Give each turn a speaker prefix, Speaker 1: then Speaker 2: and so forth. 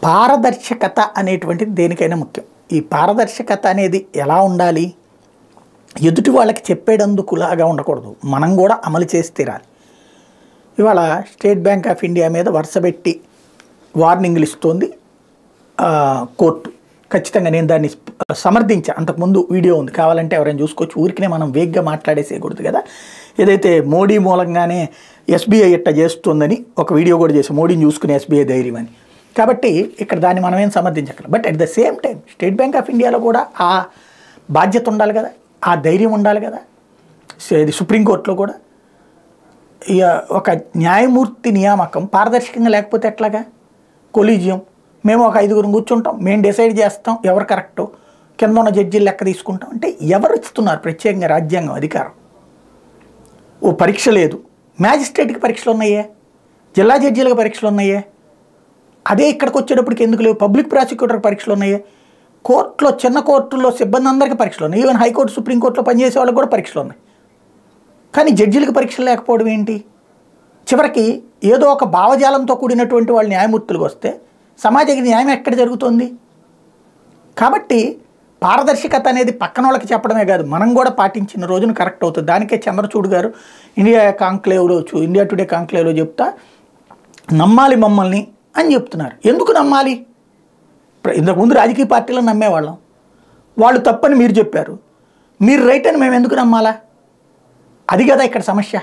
Speaker 1: పారదర్శకత అనేటువంటిది దేనికైనా ముఖ్యం. ఈ పారదర్శకత అనేది ఎలా ఉండాలి? ఎదుటి వాళ్ళకి చెప్పేటందుకులాగా ఉండకూడదు, మనం కూడా అమలు చేసి తీరాలి. ఇవాళ స్టేట్ బ్యాంక్ ఆఫ్ ఇండియా మీద వరుసపెట్టి వార్నింగ్లు ఇస్తోంది కోర్టు. ఖచ్చితంగా నేను దాన్ని సమర్థించా. అంతకుముందు వీడియో ఉంది, కావాలంటే ఎవరైనా చూసుకోవచ్చు. ఊరికినే మనం వేగ్గా మాట్లాడేసేయకూడదు కదా. ఏదైతే మోడీ మూలంగానే ఎస్బీఐ ఇట్ట చేస్తుందని ఒక వీడియో కూడా చేసి మోడీని చూసుకునే ఎస్బీఐ ధైర్యం అని. కాబట్టి ఇక్కడ దాన్ని మనం ఏం సమర్థించగలం. But at the same time state bank of ఇండియాలో కూడా ఆ బాధ్యత ఉండాలి కదా, ఆ ధైర్యం ఉండాలి కదా. ఇది సుప్రీంకోర్టులో కూడా ఇక ఒక న్యాయమూర్తి నియామకం పారదర్శకంగా లేకపోతే ఎట్లాగా? కొలీజియం మేము ఒక 5గురు కూర్చుంటాం, మేము డిసైడ్ చేస్తాం ఎవరు కరెక్టో, కింద ఉన్న జడ్జీలు లెక్క తీసుకుంటాం అంటే ఎవరు ఇస్తున్నారు ప్రత్యేకంగా రాజ్యాంగం అధికారం? ఓ పరీక్ష లేదు, మ్యాజిస్ట్రేట్కి పరీక్షలు ఉన్నాయే, జిల్లా జడ్జీలకు పరీక్షలు ఉన్నాయే. అదే ఇక్కడికి వచ్చేటప్పటికి ఎందుకు లేవు? పబ్లిక్ ప్రాసిక్యూటర్ పరీక్షలు ఉన్నాయే. కోర్టులో చిన్న కోర్టుల్లో సిబ్బంది అందరికీ పరీక్షలు ఉన్నాయి. ఈవెన్ హైకోర్టు సుప్రీంకోర్టులో పనిచేసే వాళ్ళకి కూడా పరీక్షలు ఉన్నాయి. కానీ జడ్జీలకు పరీక్షలు లేకపోవడం ఏంటి? చివరికి ఏదో ఒక భావజాలంతో కూడినటువంటి వాళ్ళు న్యాయమూర్తులకు వస్తే సమాజానికి న్యాయం ఎక్కడ జరుగుతుంది? కాబట్టి పారదర్శకత అనేది పక్కన వాళ్ళకి చెప్పడమే కాదు, మనం కూడా పాటించిన రోజున కరెక్ట్ అవుతుంది. దానికే చంద్రచూడ్ గారు ఇండియా టుడే కాంక్లేవ్లో చెప్తా నమ్మాలి మమ్మల్ని అని చెప్తున్నారు. ఎందుకు నమ్మాలి? ఇంతకుముందు రాజకీయ పార్టీలను నమ్మేవాళ్ళం, వాళ్ళు తప్పని మీరు చెప్పారు, మీరు రైట్ అని మేము ఎందుకు నమ్మాలా? అది కదా ఇక్కడ సమస్య.